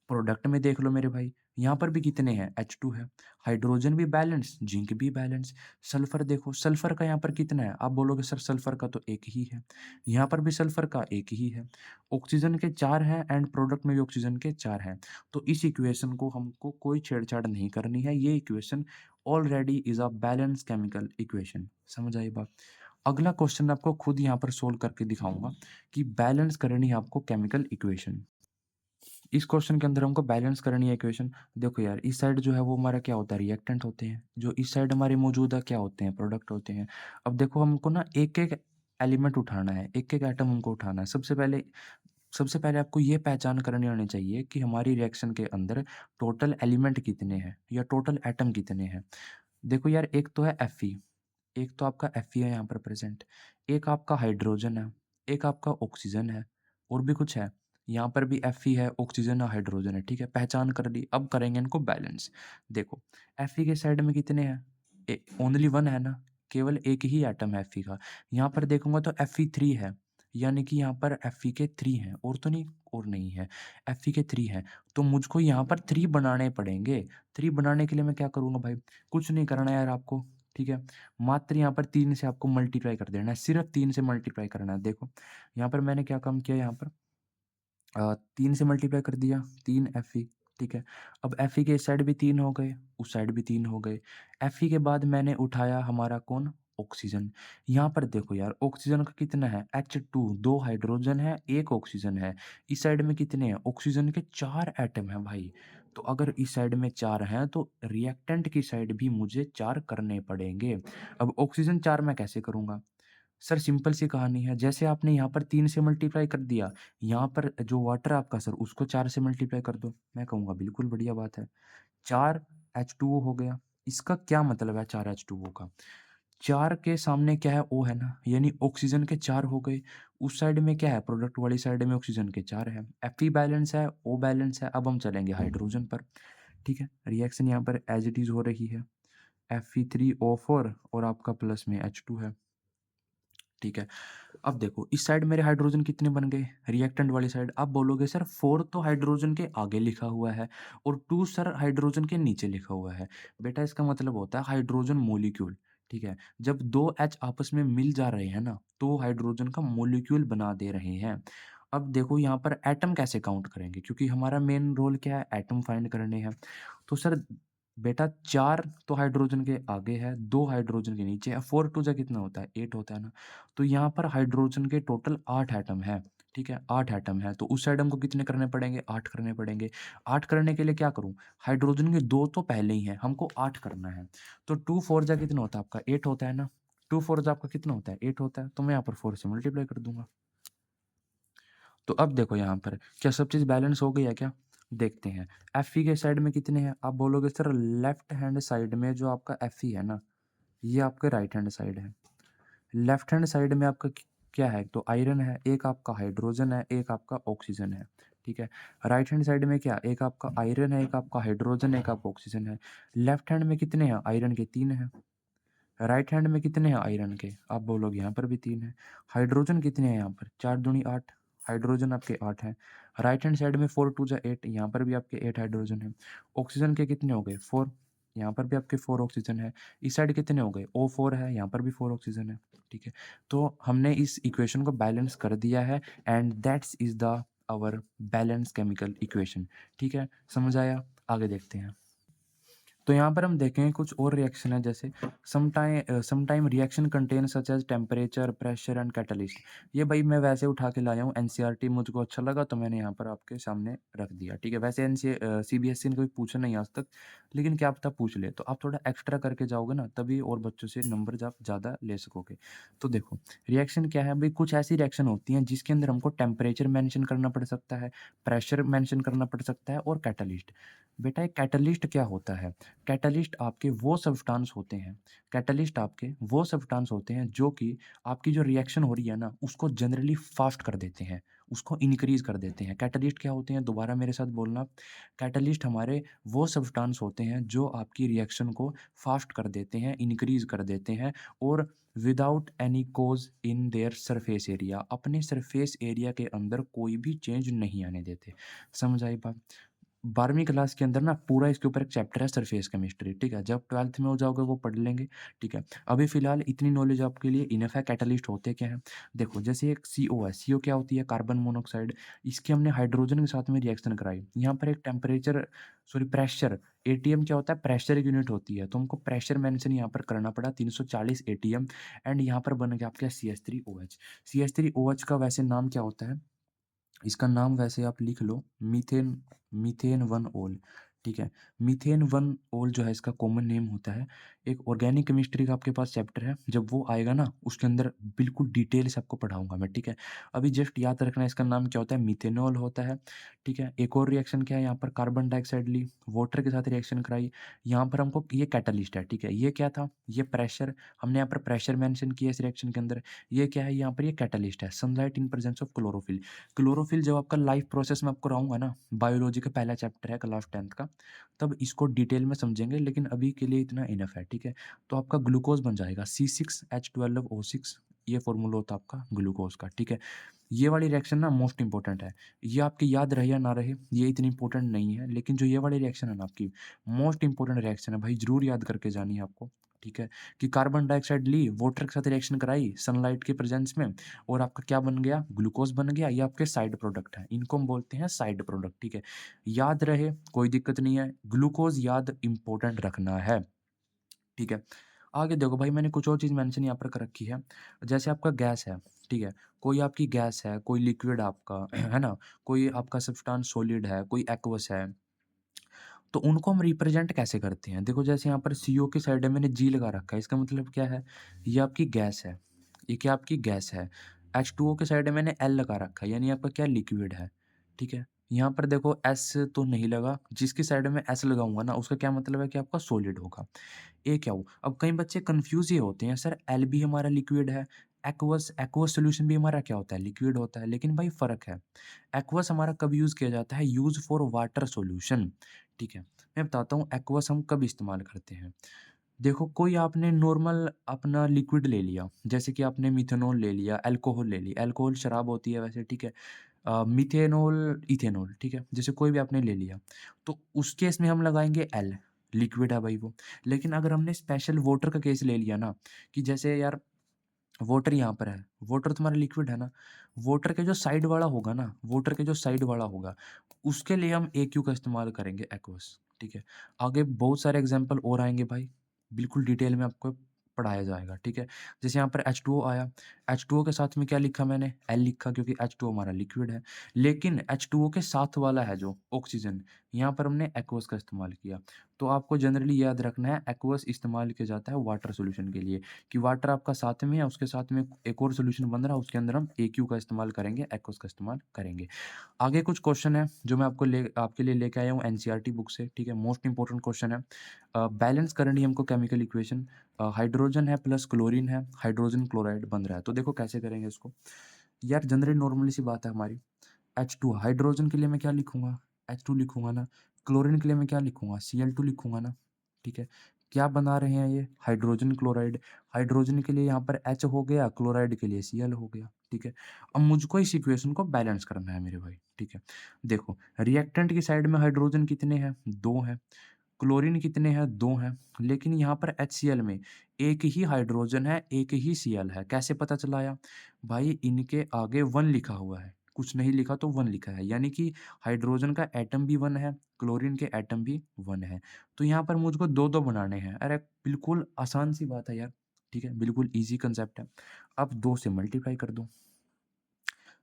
[SPEAKER 1] प्रोडक्ट में देख लो मेरे भाई, यहाँ पर भी कितने हैं? H2 है। हाइड्रोजन भी बैलेंस, जिंक भी बैलेंस। सल्फर देखो, सल्फर का यहाँ पर कितना है? आप बोलोगे सर सल्फर का तो एक ही है। यहाँ पर भी सल्फर का एक ही है। ऑक्सीजन के 4 हैं एंड प्रोडक्ट में भी ऑक्सीजन के 4 हैं। तो इस इक्वेशन को हमको कोई छेड़छाड़ नहीं करनी है। ये equation already is a balance chemical equation. समझ आई बात? अगला क्वेश्चन आपको खुद यहाँ पर सोल्व करके दिखाऊंगा कि बैलेंस करनी है आपको केमिकल इक्वेशन। इस क्वेश्चन के अंदर हमको बैलेंस करनी है इक्वेशन। देखो यार इस साइड जो है वो हमारा क्या होता है? रिएक्टेंट होते हैं। जो इस साइड हमारे मौजूद है क्या होते हैं? प्रोडक्ट होते हैं। अब देखो हमको ना एक एक एलिमेंट उठाना है, एक एक एटम हमको उठाना है। सबसे पहले आपको ये पहचान करनी आनी चाहिए कि हमारी रिएक्शन के अंदर टोटल एलिमेंट कितने हैं या टोटल एटम कितने हैं। देखो यार एक तो है Fe, एक तो आपका Fe है यहाँ पर प्रेजेंट, एक आपका हाइड्रोजन है, एक आपका ऑक्सीजन है, और भी कुछ है। यहाँ पर भी Fe है, ऑक्सीजन है, हाइड्रोजन है, ठीक है। पहचान कर ली, अब करेंगे इनको बैलेंस। देखो Fe के साइड में कितने हैं? ओनली 1 है ना, केवल एक ही एटम है Fe का। यहाँ पर देखूंगा तो Fe3 है, यानी कि यहाँ पर Fe के 3 हैं, और तो नहीं, और नहीं है, Fe के 3 हैं। तो मुझको यहाँ पर 3 बनाने पड़ेंगे। 3 बनाने के लिए मैं क्या करूँगा भाई? कुछ नहीं करना यार आपको, ठीक है। मात्र यहाँ पर 3 से आपको मल्टीप्लाई कर देना है, सिर्फ 3 से मल्टीप्लाई करना है। देखो यहाँ पर मैंने क्या काम किया, यहाँ पर 3 से मल्टीप्लाई कर दिया, 3 Fe, ठीक है। अब Fe के इस साइड भी 3 हो गए, उस साइड भी 3 हो गए। Fe के बाद मैंने उठाया हमारा कौन? ऑक्सीजन। यहाँ पर देखो यार ऑक्सीजन का कितना है? H2, 2 हाइड्रोजन है, 1 ऑक्सीजन है। इस साइड में कितने हैं? ऑक्सीजन के 4 एटम हैं भाई। तो अगर इस साइड में 4 हैं तो रिएक्टेंट की साइड भी मुझे 4 करने पड़ेंगे। अब ऑक्सीजन 4 मैं कैसे करूँगा? सर सिंपल सी कहानी है, जैसे आपने यहाँ पर 3 से मल्टीप्लाई कर दिया, यहाँ पर जो वाटर है आपका सर उसको 4 से मल्टीप्लाई कर दो। मैं कहूँगा बिल्कुल बढ़िया बात है। 4 H2O हो गया। इसका क्या मतलब है 4 H2O का? 4 के सामने क्या है? O है ना, यानी ऑक्सीजन के 4 हो गए। उस साइड में क्या है? प्रोडक्ट वाली साइड में ऑक्सीजन के 4 है। Fe बैलेंस है, O बैलेंस है। अब हम चलेंगे हाइड्रोजन पर, ठीक है। रिएक्शन यहाँ पर एज इट इज हो रही है, Fe3O4 और आपका प्लस में H2 है, ठीक है। अब देखो इस साइड मेरे हाइड्रोजन कितने बन गए? रिएक्टेंट वाली साइड। आप बोलोगे सर 4 तो हाइड्रोजन के आगे लिखा हुआ है और 2 सर हाइड्रोजन के नीचे लिखा हुआ है। बेटा इसका मतलब होता है हाइड्रोजन मॉलिक्यूल, ठीक है। जब 2 H आपस में मिल जा रहे हैं ना तो हाइड्रोजन का मॉलिक्यूल बना दे रहे हैं। अब देखो यहाँ पर एटम कैसे काउंट करेंगे, क्योंकि हमारा मेन रोल क्या है? एटम फाइंड करने हैं। तो सर बेटा 4 तो हाइड्रोजन के आगे है, 2 हाइड्रोजन के नीचे है। 4 टू जा कितना होता है? 8 होता है ना। तो यहाँ पर हाइड्रोजन के टोटल 8 एटम है, ठीक है। 8 एटम है तो उस साइड हमको कितने करने पड़ेंगे? 8 करने पड़ेंगे। 8 करने के लिए क्या करूँ? हाइड्रोजन के 2 तो पहले ही हैं, हमको 8 करना है। तो 2 4 जा कितना होता है आपका? 8 होता है ना। 2 4 जा आपका कितना होता है? 8 होता है। तो मैं यहाँ पर 4 से मल्टीप्लाई कर दूंगा। तो अब देखो यहाँ पर क्या सब चीज़ बैलेंस हो गई है क्या? देखते हैं। Fe के साइड में कितने हैं? आप बोलोगे सर लेफ्ट हैंड साइड में जो आपका Fe है ना, ये आपके राइट हैंड साइड है। लेफ्ट हैंड साइड में आपका क्या है? तो आयरन है, एक आपका हाइड्रोजन है, एक आपका ऑक्सीजन है, ठीक है। राइट हैंड साइड में क्या? एक आपका आयरन है, एक आपका हाइड्रोजन है, एक आपका ऑक्सीजन है। लेफ्ट हैंड में कितने हैं? आयरन के 3 हैं। राइट हैंड में कितने हैं आयरन के? आप बोलोगे यहाँ पर भी 3 है। हाइड्रोजन कितने हैं यहाँ पर? 4 दूनी 8, हाइड्रोजन आपके 8 हैं। राइट हैंड साइड में 4 टू जा 8, यहाँ पर भी आपके 8 हाइड्रोजन है। ऑक्सीजन के कितने हो गए? 4, यहाँ पर भी आपके 4 ऑक्सीजन है। इस साइड कितने हो गए? O4 है, यहाँ पर भी 4 ऑक्सीजन है, ठीक है। तो हमने इस इक्वेशन को बैलेंस कर दिया है and that's is the our balance chemical equation, ठीक है। समझ आया? आगे देखते हैं। तो यहाँ पर हम देखेंगे कुछ और रिएक्शन है जैसे some time reaction contain such as temperature, pressure and catalyst. ये भाई मैं वैसे उठा के लाया हूँ एनसीईआरटी मुझको अच्छा लगा तो मैंने यहाँ पर आपके सामने रख दिया, ठीक है। वैसे सीबीएसई ने कभी पूछा नहीं आज तक, लेकिन क्या पता पूछ ले, तो आप थोड़ा एक्स्ट्रा करके जाओगे ना तभी और बच्चों से नंबर आप ज़्यादा ले सकोगे। तो देखो रिएक्शन क्या है भाई, कुछ ऐसी रिएक्शन होती हैं जिसके अंदर हमको टेम्परेचर मेंशन करना पड़ सकता है, प्रेशर मेंशन करना पड़ सकता है और कैटलिस्ट। बेटा ये कैटलिस्ट क्या होता है? कैटलिस्ट आपके वो सब्सटेंस होते हैं, कैटलिस्ट आपके वो सब्सटेंस होते हैं जो कि आपकी जो रिएक्शन हो रही है ना उसको जनरली फास्ट कर देते हैं, उसको इंक्रीज़ कर देते हैं। कैटलिस्ट क्या होते हैं? दोबारा मेरे साथ बोलना। कैटलिस्ट हमारे वो सब्सटेंस होते हैं जो आपकी रिएक्शन को फास्ट कर देते हैं, इंक्रीज़ कर देते हैं और without any cause in their surface area, अपने सरफेस एरिया के अंदर कोई भी चेंज नहीं आने देते। समझ आई बात? 12वीं क्लास के अंदर ना पूरा इसके ऊपर एक चैप्टर है सरफेस केमिस्ट्री, ठीक है? जब 12th में हो जाओगे वो पढ़ लेंगे, ठीक है? अभी फ़िलहाल इतनी नॉलेज आपके लिए इनफ है। कैटलिस्ट होते क्या हैं? देखो जैसे एक सीओ है, सीओ क्या होती है? Carbon monoxide. इसकी हमने हाइड्रोजन के साथ में रिएक्शन कराई। यहाँ पर एक प्रेशर एटीएम क्या होता है? प्रेशर की यूनिट होती है, तो हमको प्रेशर मेंशन यहाँ पर करना पड़ा 340 एटीएम एंड यहाँ पर बन गया आपका CH3OH। CH3OH का वैसे नाम क्या होता है? इसका नाम वैसे आप लिख लो मीथेन मीथेन वन ओल, ठीक है। मीथेन वन ओल जो है इसका कॉमन नेम होता है। एक ऑर्गेनिक केमिस्ट्री का आपके पास चैप्टर है, जब वो आएगा ना उसके अंदर बिल्कुल डिटेल से आपको पढ़ाऊंगा मैं, ठीक है। अभी जस्ट याद रखना इसका नाम क्या होता है, मीथेनॉल होता है, ठीक है। एक और रिएक्शन क्या है, यहाँ पर कार्बन डाइऑक्साइड ली, वाटर के साथ रिएक्शन कराई, यहाँ पर हमको ये कैटलिस्ट है, ठीक है। ये क्या था, ये प्रेशर, हमने यहाँ पर प्रेशर मेंशन किया इस रिएक्शन के अंदर। ये क्या है, यहाँ पर ये कैटलिस्ट है, sunlight in presence of chlorophyll. Chlorophyll जब आपका लाइफ प्रोसेस में आपको कराऊँगा ना, बायोलॉजी का पहला चैप्टर है क्लास 10th का, तब इसको डिटेल में समझेंगे, लेकिन अभी के लिए इतना इनफ है, ठीक है। तो आपका ग्लूकोज़ बन जाएगा C6H12O6, ये फ़ॉर्मूला होता है आपका ग्लूकोज़ का, ठीक है। ये वाली रिएक्शन ना मोस्ट इम्पोर्टेंट है। ये आपकी याद रहे या ना रहे, ये इतनी इम्पोर्टेंट नहीं है, लेकिन जो ये वाली रिएक्शन है ना आपकी, मोस्ट इम्पोर्टेंट रिएक्शन है भाई, ज़रूर याद करके जानी है आपको, ठीक है। कि कार्बन डाइऑक्साइड ली, वाटर के साथ रिएक्शन कराई सनलाइट के प्रेजेंस में और आपका क्या बन गया, ग्लूकोज़ बन गया। ये आपके साइड प्रोडक्ट हैं, इनको हम बोलते हैं साइड प्रोडक्ट, ठीक है। याद रहे, कोई दिक्कत नहीं है, ग्लूकोज़ याद इम्पोर्टेंट रखना है, ठीक है। आगे देखो भाई मैंने कुछ और चीज़ मेंशन यहाँ पर कर रखी है, जैसे आपका गैस है, ठीक है। कोई आपकी गैस है, कोई लिक्विड आपका है ना, कोई आपका सब्सटेंस सॉलिड है, कोई एक्वस है, तो उनको हम रिप्रेजेंट कैसे करते हैं? देखो जैसे यहाँ पर सीओ की साइड में मैंने जी लगा रखा है, इसका मतलब क्या है? ये आपकी गैस है, ये क्या आपकी गैस है। H2O के साइड में मैंने एल लगा रखा है, यानी आपका क्या लिक्विड है, ठीक है। यहाँ पर देखो एस तो नहीं लगा, जिसकी साइड में एस लगाऊंगा ना उसका क्या मतलब है कि आपका सॉलिड होगा। ए क्या हो, अब कई बच्चे कंफ्यूज ये होते हैं, सर एल भी हमारा लिक्विड है, एक्वस एक्वस सॉल्यूशन भी हमारा क्या होता है, लिक्विड होता है, लेकिन भाई फ़र्क है। एक्वस हमारा कब यूज़ किया जाता है, यूज़ फॉर वाटर सॉल्यूशन, ठीक है। मैं बताता हूँ एक्वस हम कब इस्तेमाल करते हैं। देखो कोई आपने नॉर्मल अपना लिक्विड ले लिया, जैसे कि आपने मिथेनॉल ले लिया, अल्कोहल ले ली, अल्कोहल शराब होती है वैसे, ठीक है। मिथेनॉल, इथेनॉल, ठीक है, जैसे कोई भी आपने ले लिया, तो उस केस में हम लगाएँगे एल, लिक्विड है भाई वो। लेकिन अगर हमने स्पेशल वाटर का केस ले लिया ना, कि जैसे यार वाटर यहाँ पर है, वाटर तुम्हारा लिक्विड है ना, वाटर के जो साइड वाला होगा ना, वाटर के जो साइड वाला होगा, उसके लिए हम एक्यू का इस्तेमाल करेंगे, एक्वस, ठीक है। आगे बहुत सारे एग्ज़ाम्पल और आएँगे भाई, बिल्कुल डिटेल में आपको पढ़ाया जाएगा, ठीक है। जैसे यहाँ पर H2O आया, H2O के साथ में क्या लिखा मैंने? एल लिखा क्योंकि H2O हमारा लिक्विड है। लेकिन H2O के साथ वाला है जो ऑक्सीजन, यहाँ पर हमने एक्वस का इस्तेमाल किया। तो आपको जनरली याद रखना है एक्वस इस्तेमाल किया जाता है वाटर सॉल्यूशन के लिए, कि वाटर आपका साथ में है, उसके साथ में एक और सॉल्यूशन बन रहा है, उसके अंदर हम एक्यू का इस्तेमाल करेंगे, एक्वस का इस्तेमाल करेंगे। आगे कुछ क्वेश्चन है जो मैं आपके लिए लेके आया हूँ एनसीईआरटी बुक से, ठीक है। मोस्ट इंपोर्टेंट क्वेश्चन है। बैलेंस करनी है हमको केमिकल इक्वेशन, हाइड्रोजन है प्लस क्लोरीन है, हाइड्रोजन क्लोराइड बन रहा है, तो देखो कैसे करेंगे इसको। यार जनरली नॉर्मली सी बात है हमारी, H2 हाइड्रोजन के लिए मैं क्या लिखूँगा? H2 लिखूँगा ना। क्लोरीन के लिए मैं क्या लिखूँगा? Cl2 लिखूँगा ना, ठीक है। क्या बना रहे हैं ये? Hydrogen chloride. हाइड्रोजन के लिए यहाँ पर H हो गया, क्लोराइड के लिए Cl हो गया, ठीक है। अब मुझको इस इक्वेशन को बैलेंस करना है मेरे भाई, ठीक है। देखो रिएक्टेंट की साइड में हाइड्रोजन कितने हैं? 2 हैं। क्लोरीन कितने हैं? 2 हैं। लेकिन यहाँ पर HCl में एक ही हाइड्रोजन है, एक ही Cl है। कैसे पता चला आया? भाई इनके आगे 1 लिखा हुआ है। कुछ नहीं लिखा तो 1 लिखा है। यानी कि हाइड्रोजन का एटम भी 1 है, क्लोरीन के एटम भी 1 है। तो यहाँ पर मुझको 2-2 बनाने हैं। अरे! बिल्कुल आसान सी बात है यार, ठीक है? बिल्कुल ईज़ी कांसेप्ट है। अब 2 से मल्टीप्लाई कर दो।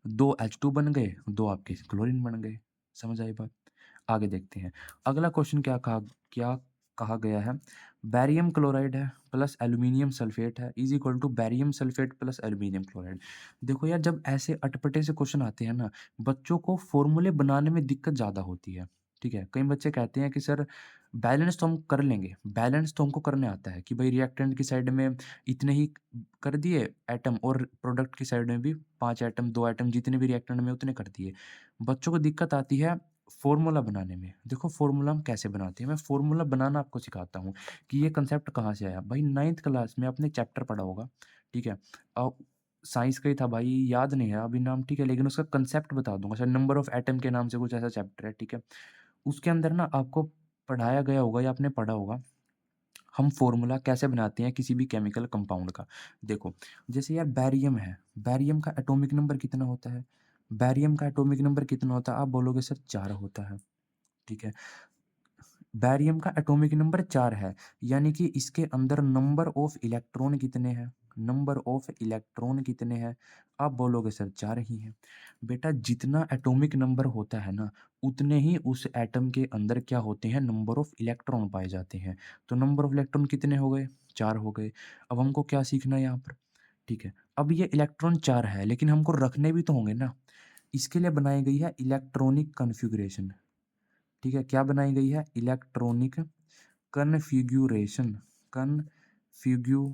[SPEAKER 1] 2 H2 बन गए, 2 आपके क्लोरीन बन गए। समझ आई बात? आगे देखते हैं। अगला क्वेश्चन क्या कहा गया है? बैरियम क्लोराइड है प्लस एल्यूमीनियम सल्फेट है is equal to barium sulphate plus aluminium chloride. देखो यार, जब ऐसे अटपटे से क्वेश्चन आते हैं ना, बच्चों को फ़ॉर्मूले बनाने में दिक्कत ज़्यादा होती है, ठीक है? कई बच्चे कहते हैं कि सर बैलेंस तो हम कर लेंगे, बैलेंस तो हमको करने आता है कि भई रिएक्टेंट की साइड में इतने ही कर दिए एटम और प्रोडक्ट की साइड में भी 5 एटम, 2 एटम जितने भी रिएक्टेंट में उतने कर दिए। बच्चों को दिक्कत आती है फ़ॉर्मूला बनाने में। देखो फ़ॉर्मूला हम कैसे बनाते हैं, मैं फ़ॉर्मूला बनाना आपको सिखाता हूँ कि ये कांसेप्ट कहाँ से आया। भाई 9th क्लास में आपने चैप्टर पढ़ा होगा, ठीक है? साइंस का ही था भाई, याद नहीं है अभी नाम, ठीक है? लेकिन उसका कांसेप्ट बता दूँगा। शायद नंबर ऑफ एटम के नाम से कुछ ऐसा चैप्टर है, ठीक है? उसके अंदर ना आपको पढ़ाया गया होगा या आपने पढ़ा होगा, हम फ़ॉर्मूला कैसे बनाते हैं किसी भी केमिकल कंपाउंड का। देखो, जैसे यार बैरियम है, बैरियम का एटॉमिक नंबर कितना होता है? बैरियम का एटॉमिक नंबर कितना होता है? आप बोलोगे सर 4 होता है, ठीक है? बैरियम का एटॉमिक नंबर 4 है, यानी कि इसके अंदर नंबर ऑफ इलेक्ट्रॉन कितने हैं? नंबर ऑफ इलेक्ट्रॉन कितने हैं? आप बोलोगे सर 4 ही हैं। बेटा, जितना एटॉमिक नंबर होता है ना, उतने ही उस एटम के अंदर क्या होते हैं? नंबर ऑफ इलेक्ट्रॉन पाए जाते हैं। तो नंबर ऑफ इलेक्ट्रॉन कितने हो गए? 4 हो गए। अब हमको क्या सीखना है यहाँ पर? ठीक है। अब ये इलेक्ट्रॉन 4 है, लेकिन हमको रखने भी तो होंगे ना। इसके लिए बनाई गई है इलेक्ट्रॉनिक कॉन्फ़िगरेशन। ठीक है, क्या बनाई गई है? इलेक्ट्रॉनिक कन्फिग्यूरेशन, कन्फिग्यूरेशन,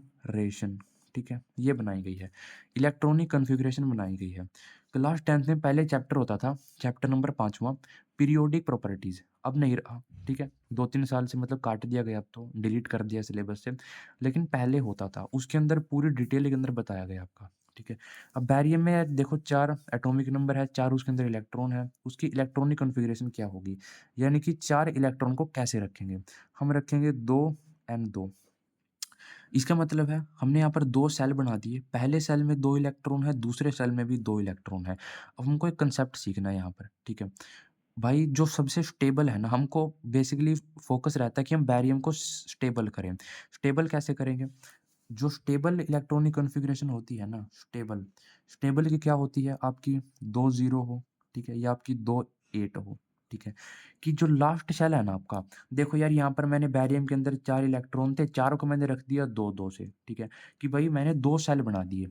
[SPEAKER 1] ठीक है, ये बनाई गई है। इलेक्ट्रॉनिक कन्फिग्यूरेशन बनाई गई है। क्लास 10th में पहले चैप्टर होता था, चैप्टर नंबर 5वां, पीरियोडिक प्रॉपर्टीज़, अब नहीं रहा, ठीक है? 2-3 साल से मतलब काट दिया गया, अब तो डिलीट कर दिया सिलेबस से, लेकिन पहले होता था, उसके अंदर पूरी डिटेल के अंदर बताया गया आपका, ठीक है? अब बैरियम में देखो 4 एटॉमिक नंबर है, 4 उसके अंदर इलेक्ट्रॉन है, उसकी इलेक्ट्रॉनिक कॉन्फ़िगरेशन क्या होगी? यानी कि 4 इलेक्ट्रॉन को कैसे रखेंगे? हम रखेंगे 2 एंड 2। इसका मतलब है हमने यहाँ पर 2 सेल बना दिए, पहले सेल में 2 इलेक्ट्रॉन है, दूसरे सेल में भी 2 इलेक्ट्रॉन है। अब हमको एक कांसेप्ट सीखना है यहाँ पर, ठीक है? भाई जो सबसे स्टेबल है ना, हमको बेसिकली फ़ोकस रहता है कि हम बैरियम को स्टेबल करें। स्टेबल कैसे करेंगे? जो स्टेबल इलेक्ट्रॉनिक कॉन्फ़िगरेशन होती है ना, स्टेबल, स्टेबल की क्या होती है? आपकी 2 ज़ीरो हो, ठीक है? या आपकी 2 8 हो, ठीक है? कि जो लास्ट शेल है ना आपका, देखो यार यहाँ पर मैंने बैरियम के अंदर 4 इलेक्ट्रॉन थे, चारों को मैंने रख दिया 2-2 से, ठीक है? कि भई मैंने 2 शेल बना दिए,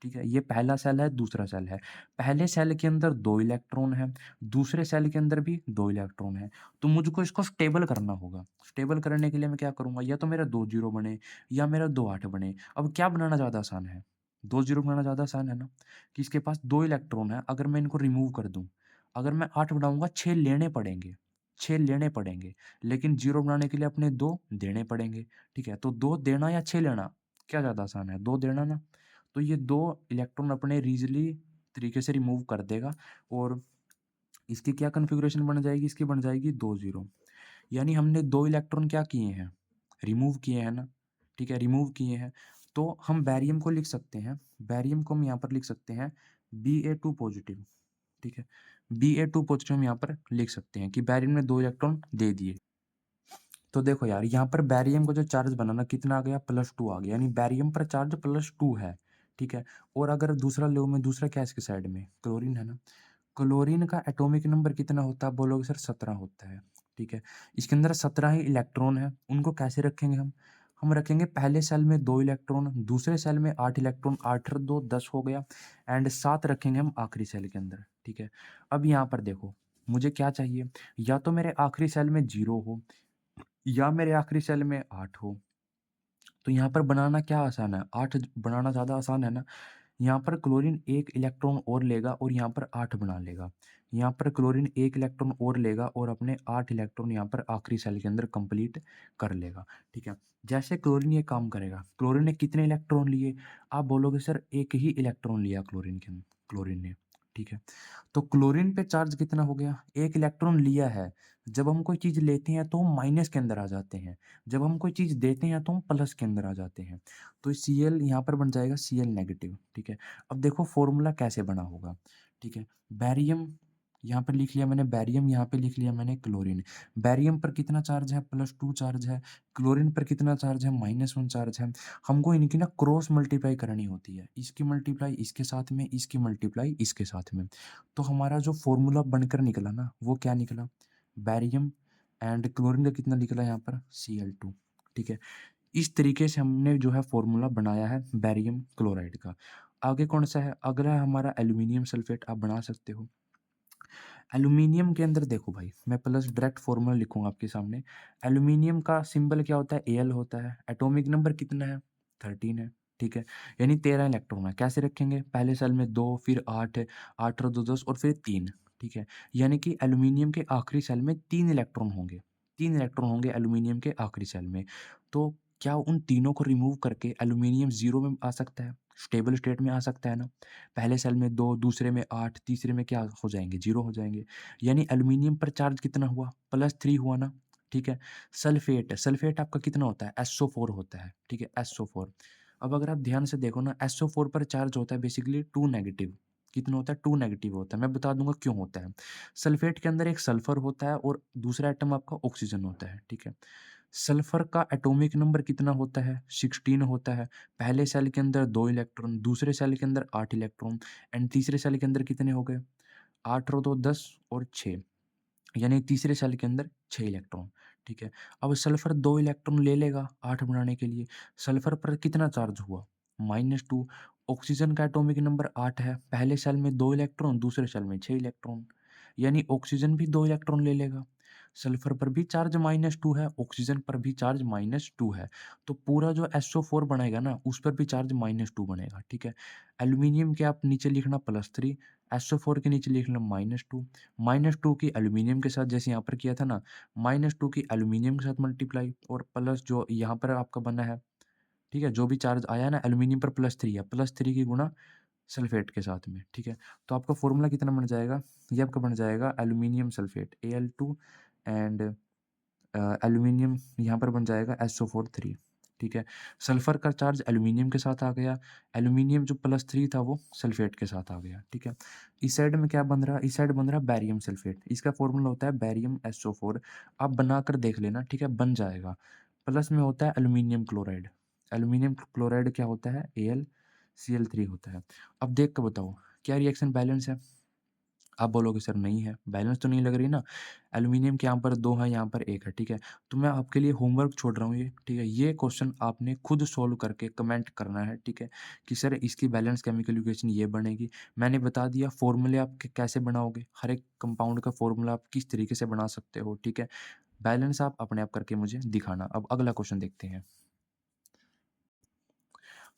[SPEAKER 1] ठीक है? ये पहला शेल है, दूसरा शेल है। पहले शेल के अंदर 2 इलेक्ट्रॉन हैं, दूसरे शेल के अंदर भी 2 इलेक्ट्रॉन हैं। तो मुझको इसको स्टेबल करना होगा। स्टेबल करने के लिए मैं क्या करूँगा? या तो मेरा 2 ज़ीरो बने या मेरा 2 8 बने। अब क्या बनाना ज़्यादा आसान है? 2 ज़ीरो बनाना ज़्यादा आसान है ना? कि इसके पास 2 इलेक्ट्रॉन है, अगर मैं इनको रिमूव कर दूँ, अगर मैं 8 बनाऊँगा 6 लेने पड़ेंगे, 6 लेने पड़ेंगे, लेकिन 0 बनाने के लिए अपने 2 देने पड़ेंगे, ठीक है? तो 2 देना या 6 लेना, क्या ज़्यादा आसान है? 2 देना ना? तो ये 2 इलेक्ट्रॉन अपने ईज़िली तरीके से रिमूव कर देगा और इसकी क्या कॉन्फ़िगरेशन बन जाएगी? इसकी बन जाएगी 2 ज़ीरो। यानी हमने 2 इलेक्ट्रॉन क्या किए हैं? रिमूव किए हैं ना, ठीक है? रिमूव किए हैं। तो हम बैरियम को लिख सकते हैं, बैरियम को हम यहाँ पर लिख सकते हैं Ba2 पॉज़िटिव, ठीक है? Ba2 पॉज़िटिव हम यहाँ पर लिख सकते हैं कि बैरियम ने 2 इलेक्ट्रॉन दे दिए। तो देखो यार, यहाँ पर बैरियम का जो चार्ज बना ना, कितना आ गया? +2 आ गया, यानी बैरियम पर चार्ज +2 है, ठीक है? और अगर दूसरा लो मैं, दूसरा क्या है इसके साइड में? क्लोरीन है ना? क्लोरीन का एटॉमिक नंबर कितना होता है? आप बोलोगे सर 17 होता है, ठीक है? इसके अंदर 17 ही इलेक्ट्रॉन है, उनको कैसे रखेंगे हम? हम रखेंगे पहले सेल में 2 इलेक्ट्रॉन, दूसरे सेल में 8 इलेक्ट्रॉन, 8 और 2 10 हो गया एंड 7 रखेंगे हम आखिरी सेल के अंदर, ठीक है? अब यहाँ पर देखो, मुझे क्या चाहिए? या तो मेरे आखिरी सेल में 0 हो या मेरे आखिरी सेल में 8 हो। तो यहाँ पर बनाना क्या आसान है? 8 बनाना ज़्यादा आसान है ना? यहाँ पर क्लोरीन 1 इलेक्ट्रॉन और लेगा और यहाँ पर 8 बना लेगा। यहाँ पर क्लोरीन 1 इलेक्ट्रॉन और लेगा और अपने 8 इलेक्ट्रॉन यहाँ पर आखिरी सेल के अंदर कंप्लीट कर लेगा, ठीक है? जैसे क्लोरीन ये काम करेगा, क्लोरीन ने कितने इलेक्ट्रॉन लिए? आप बोलोगे सर 1 ही इलेक्ट्रॉन लिया क्लोरीन ने, ठीक है? तो क्लोरीन पे चार्ज कितना हो गया? 1 इलेक्ट्रॉन लिया है। जब हम कोई चीज़ लेते हैं तो हम माइनस के अंदर आ जाते हैं। जब हम कोई चीज़ देते हैं तो हम प्लस के अंदर आ जाते हैं। तो Cl यहाँ पर बन जाएगा Cl नेगेटिव, ठीक है? अब देखो फ़ॉर्मूला कैसे बना होगा, ठीक है? बैरियम यहाँ पर लिख लिया मैंने बैरियम, यहाँ पे लिख लिया मैंने क्लोरीन। बैरियम पर कितना चार्ज है? +2 चार्ज है। क्लोरीन पर कितना चार्ज है? -1 चार्ज है। हमको इनकी ना क्रॉस मल्टीप्लाई करनी होती है। इसकी मल्टीप्लाई इसके साथ में, इसकी मल्टीप्लाई इसके साथ में। तो हमारा जो फ़ॉर्मूला बनकर निकला ना, वो क्या निकला? बैरियम एंड क्लोरीन का कितना निकला यहाँ पर? Cl2, ठीक है। इस तरीके से हमने जो है फ़ॉर्मूला बनाया है बैरियम क्लोराइड का। आगे कौन-सा है? अगला है हमारा एल्यूमीनियम सल्फ़ेट, आप बना सकते हो। एल्यूमीनियम के अंदर देखो भाई, मैं प्लस डायरेक्ट फ़ॉर्मूला लिखूँगा आपके सामने। एल्यूमीनियम का सिंबल क्या होता है? Al होता है। एटॉमिक नंबर कितना है? 13 है, ठीक है। यानी 13 इलेक्ट्रॉन है। कैसे रखेंगे? पहले सेल में 2, फिर 8 है, 8 और 2 10 और फिर 3, ठीक है। यानी कि एल्यूमीनियम के आखिरी सेल में 3 इलेक्ट्रॉन होंगे। 3 इलेक्ट्रॉन होंगे एल्यूमीनियम के आखिरी सेल में। तो क्या उन तीनों को रिमूव करके एल्यूमीनियम 0 में आ सकता है? स्टेबल स्टेट में आ सकता है ना? पहले सेल में 2, दूसरे में 8, तीसरे में क्या हो जाएँगे? 0 हो जाएँगे। यानी एल्यूमीनियम पर चार्ज कितना हुआ? +3 हुआ ना, ठीक है। सल्फ़ेट, सल्फ़ेट आपका कितना होता है? SO4 होता है, ठीक है, SO4। अब अगर आप ध्यान से देखो ना, SO4 पर चार्ज होता है बेसिकली 2 नेगेटिव। कितना होता है? 2 नेगेटिव होता है। मैं बता दूँगा क्यों होता है। सल्फ़ेट के अंदर एक सल्फ़र होता है और दूसरा एटम आपका ऑक्सीजन होता है, ठीक है। सल्फ़र का एटॉमिक नंबर कितना होता है? 16 होता है। पहले सेल के अंदर 2 इलेक्ट्रॉन, दूसरे सेल के अंदर 8 इलेक्ट्रॉन एंड तीसरे सेल के अंदर कितने हो गए? 8 और 2 10 और 6, यानी तीसरे सेल के अंदर 6 इलेक्ट्रॉन, ठीक है। अब सल्फ़र 2 इलेक्ट्रॉन ले लेगा 8 बनाने के लिए। सल्फ़र पर कितना चार्ज हुआ? -2। ऑक्सीजन का एटॉमिक नंबर 8 है। पहले सेल में 2 इलेक्ट्रॉन, दूसरे सेल में 6 इलेक्ट्रॉन, यानी ऑक्सीजन भी 2 इलेक्ट्रॉन ले लेगा। सल्फ़र पर भी चार्ज -2 है, ऑक्सीजन पर भी चार्ज -2 है। तो पूरा जो SO4 बनेगा ना, उस पर भी चार्ज -2 बनेगा, ठीक है। एल्यूमीनियम के आप नीचे लिखना +3, SO4 के नीचे लिखना -2, -2 की एल्यूमीनियम के साथ जैसे यहाँ पर किया था ना, -2 की एल्यूमीनियम के साथ मल्टीप्लाई और प्लस जो यहाँ पर आपका बना है, ठीक है, जो भी चार्ज आया ना एल्यूमीनियम पर +3 है, +3 की गुणा सल्फ़ेट के साथ में, ठीक है। तो आपका फ़ॉर्मूला कितना बन जाएगा? ये आपका बन जाएगा aluminium sulphate Al2 and aluminium यहाँ पर बन जाएगा SO4 3, ठीक है। सल्फ़र का चार्ज एल्यूमीनियम के साथ आ गया, एल्यूमीनियम जो +3 था वो सल्फ़ेट के साथ आ गया, ठीक है। इस साइड में क्या बन रहा है? इस साइड बन रहा है बैरियम सल्फ़ेट, इसका फ़ॉर्मूला होता है बैरियम SO4। आप बनाकर देख लेना, ठीक है, बन जाएगा। प्लस में होता है एल्यूमीनियम क्लोराइड, एल्यूमीनियम क्लोराइड क्या होता है? AlCl3 होता है। अब देख के बताओ, क्या रिएक्शन बैलेंस है? आप बोलोगे सर नहीं है, बैलेंस तो नहीं लग रही ना। एल्यूमीनियम के यहाँ पर 2 है, यहाँ पर 1 है, ठीक है। तो मैं आपके लिए होमवर्क छोड़ रहा हूँ ये, ठीक है। ये क्वेश्चन आपने खुद सॉल्व करके कमेंट करना है, ठीक है, कि सर इसकी बैलेंस केमिकल इक्वेशन ये बनेगी। मैंने बता दिया फ़ॉर्मूले आप कैसे बनाओगे, हर एक कंपाउंड का फ़ॉर्मूला आप किस तरीके से बना सकते हो, ठीक है। बैलेंस आप अपने आप करके मुझे दिखाना। अब अगला क्वेश्चन देखते हैं।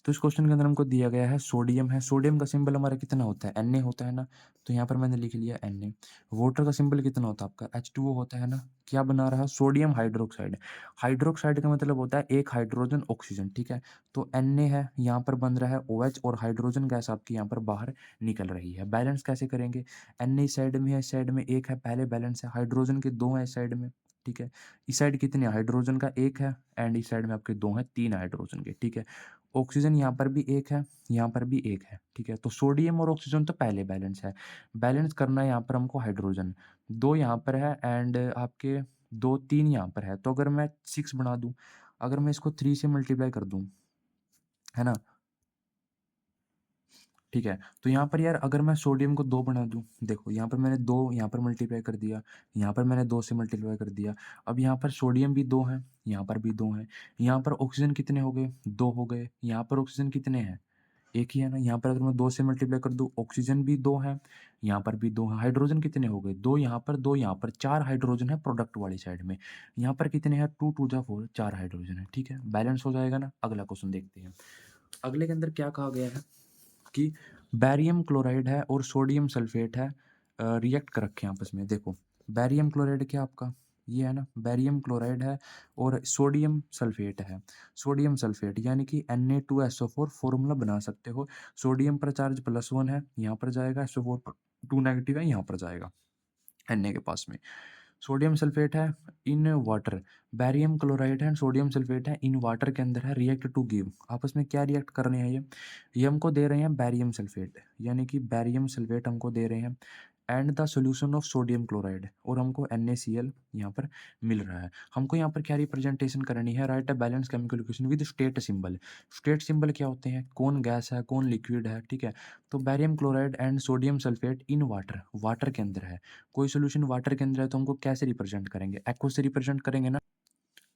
[SPEAKER 1] तो इस क्वेश्चन के अंदर हमको दिया गया है सोडियम है, सोडियम का सिंबल हमारा कितना होता है? Na होता है ना, तो यहाँ पर मैंने लिख लिया Na। वाटर का सिंबल कितना होता है आपका? H2O होता है ना। क्या बना रहा? Sodium hydroxide. हाइड्रोक्साइड का मतलब होता है एक हाइड्रोजन ऑक्सीजन, ठीक है। तो Na है, यहाँ पर बन रहा है OH और हाइड्रोजन गैस आपकी यहाँ पर बाहर निकल रही है। बैलेंस कैसे करेंगे? Na इस साइड में है, इस साइड में 1 है, पहले बैलेंस है। हाइड्रोजन के 2 हैं इस साइड में, ठीक है। इस साइड कितने? हाइड्रोजन का 1 है एंड इस साइड में आपके 2 हैं, 3 हाइड्रोजन के, ठीक है। ऑक्सीजन यहाँ पर भी 1 है, यहाँ पर भी 1 है, ठीक है। तो सोडियम और ऑक्सीजन तो पहले बैलेंस है। बैलेंस करना है यहाँ पर हमको हाइड्रोजन। 2 यहाँ पर है एंड आपके 2 3 यहाँ पर है। तो अगर मैं 6 बना दूँ, अगर मैं इसको 3 से मल्टीप्लाई कर दूँ, है ना? ठीक है। तो यहाँ पर यार अगर मैं सोडियम को 2 बना दूँ, देखो यहाँ पर मैंने 2 यहाँ पर मल्टीप्लाई कर दिया, यहाँ पर मैंने 2 से मल्टीप्लाई कर दिया। अब यहाँ पर सोडियम भी 2 है, यहाँ पर भी 2 हैं। यहाँ पर ऑक्सीजन कितने हो गए? 2 हो गए। यहाँ पर ऑक्सीजन कितने हैं? 1 ही है ना। यहाँ पर अगर मैं 2 से मल्टीप्लाई कर दूँ, ऑक्सीजन भी 2 है, यहाँ पर भी 2 है। हाइड्रोजन कितने हो गए? 2 यहाँ पर, 2 यहाँ पर, 4 हाइड्रोजन है प्रोडक्ट वाली साइड में। यहाँ पर कितने हैं? 2 2 जा 4, 4 हाइड्रोजन है, ठीक है। बैलेंस हो जाएगा ना। अगला क्वेश्चन देखते हैं। अगले के अंदर क्या कहा गया है कि बैरियम क्लोराइड है और सोडियम सल्फेट है, रिएक्ट कर रखे हैं आपस में। देखो बैरियम क्लोराइड क्या आपका ये है ना, बैरियम क्लोराइड है और सोडियम सल्फेट है। सोडियम सल्फेट यानी कि Na2SO4 फॉर्मूला बना सकते हो। सोडियम पर चार्ज +1 है, यहाँ पर जाएगा। SO4 पर 2 नेगेटिव है, यहाँ पर जाएगा Na के पास में। सोडियम सल्फेट है इन वाटर, बैरियम क्लोराइड है, सोडियम सल्फेट है इन वाटर के अंदर है, रिएक्ट टू गिव। आपस में क्या रिएक्ट कर रहे हैं ये हमको दे रहे हैं बैरियम सल्फेट, यानी कि बैरियम सल्फेट हमको दे रहे हैं and the solution of sodium chloride और हमको NaCl यहाँ पर मिल रहा है। हमको यहाँ पर क्या रिप्रेजेंटेशन करनी है, right a balance chemical equation with state symbol. State symbol क्या होते हैं, कौन गैस है कौन लिक्विड है, ठीक है। तो barium chloride and sodium sulphate in water, water के अंदर है, कोई सोल्यूशन वाटर के अंदर है तो हमको कैसे रिप्रेजेंट करेंगे, एक्वा से रिप्रेजेंट करेंगे ना,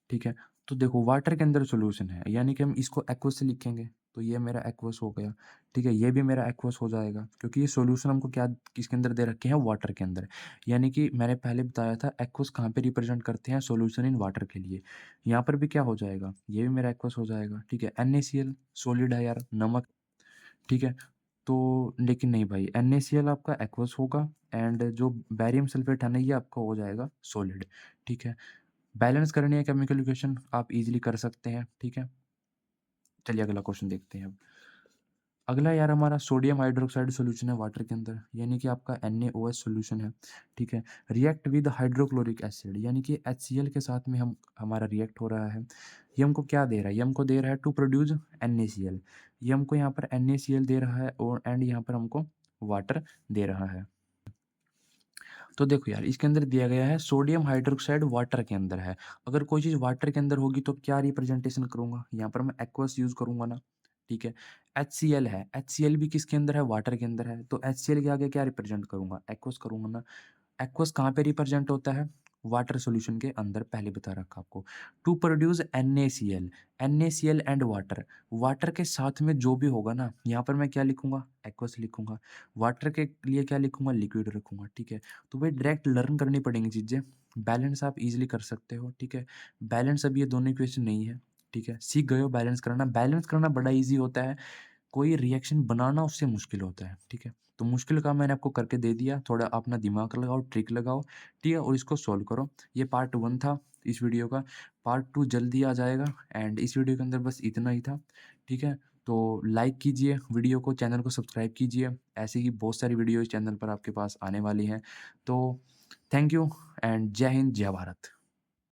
[SPEAKER 1] ठीक है। तो देखो वाटर के अंदर सॉल्यूशन है यानी कि हम इसको एक्वस से लिखेंगे, तो ये मेरा एक्वस हो गया, ठीक है। ये भी मेरा एक्वस हो जाएगा क्योंकि ये सॉल्यूशन हमको क्या किसके अंदर दे रखे हैं, वाटर के अंदर। यानी कि मैंने पहले बताया था एक्वस कहाँ पे रिप्रेजेंट करते हैं, सॉल्यूशन इन वाटर के लिए। यहाँ पर भी क्या हो जाएगा, ये भी मेरा एक्वस हो जाएगा, ठीक है। NaCl सॉलिड है यार, नमक, ठीक है। तो लेकिन नहीं भाई, NaCl आपका एक्वस होगा एंड जो बैरियम सल्फेट है ना ये आपका हो जाएगा सॉलिड, ठीक है। बैलेंस करनी है केमिकल इक्वेशन, आप इजीली कर सकते हैं, ठीक है। चलिए अगला क्वेश्चन देखते हैं अब। अगला यार हमारा सोडियम हाइड्रोक्साइड सॉल्यूशन है वाटर के अंदर, यानी कि आपका NaOH सॉल्यूशन है, ठीक है। रिएक्ट विद हाइड्रोक्लोरिक एसिड, यानी कि HCl के साथ में हम हमारा रिएक्ट हो रहा है। ये हमको क्या दे रहा है, ये हमको दे रहा है टू प्रोड्यूस NaCl। ये हमको यहाँ पर NaCl दे रहा है और एंड यहाँ पर हमको वाटर दे रहा है। तो देखो यार इसके अंदर दिया गया है सोडियम हाइड्रोक्साइड वाटर के अंदर है। अगर कोई चीज़ वाटर के अंदर होगी तो क्या रिप्रेजेंटेशन करूँगा, यहाँ पर मैं एक्वस यूज़ करूँगा ना, ठीक है। HCl है, HCl भी किसके अंदर है, वाटर के अंदर है, तो HCl के आगे क्या रिप्रेजेंट करूँगा, एक्वस करूँगा ना। एक्वस कहाँ पे रिप्रेजेंट होता है, वाटर सॉल्यूशन के अंदर, पहले बता रखा आपको। To produce NaCl, NaCl and water, water के साथ में जो भी होगा ना, यहाँ पर मैं क्या लिखूंगा, एक्वस लिखूंगा। वाटर के लिए क्या लिखूंगा, लिक्विड रखूंगा, ठीक है। तो भाई डायरेक्ट लर्न करनी पड़ेंगी चीज़ें, बैलेंस आप इजीली कर सकते हो, ठीक है। बैलेंस अभी ये दोनों इक्वेशन नहीं है, ठीक है। सीख गए हो बैलेंस करना, बैलेंस करना बड़ा ईजी होता है, कोई रिएक्शन बनाना उससे मुश्किल होता है, ठीक है। तो मुश्किल काम मैंने आपको करके दे दिया, थोड़ा अपना दिमाग लगाओ, ट्रिक लगाओ, ठीक है, और इसको सॉल्व करो। ये पार्ट 1 था इस वीडियो का, पार्ट 2 जल्दी आ जाएगा एंड इस वीडियो के अंदर बस इतना ही था, ठीक है। तो लाइक कीजिए वीडियो को, चैनल को सब्सक्राइब कीजिए, ऐसे ही बहुत सारी वीडियो इस चैनल पर आपके पास आने वाली हैं। तो थैंक यू एंड जय हिंद, जय भारत।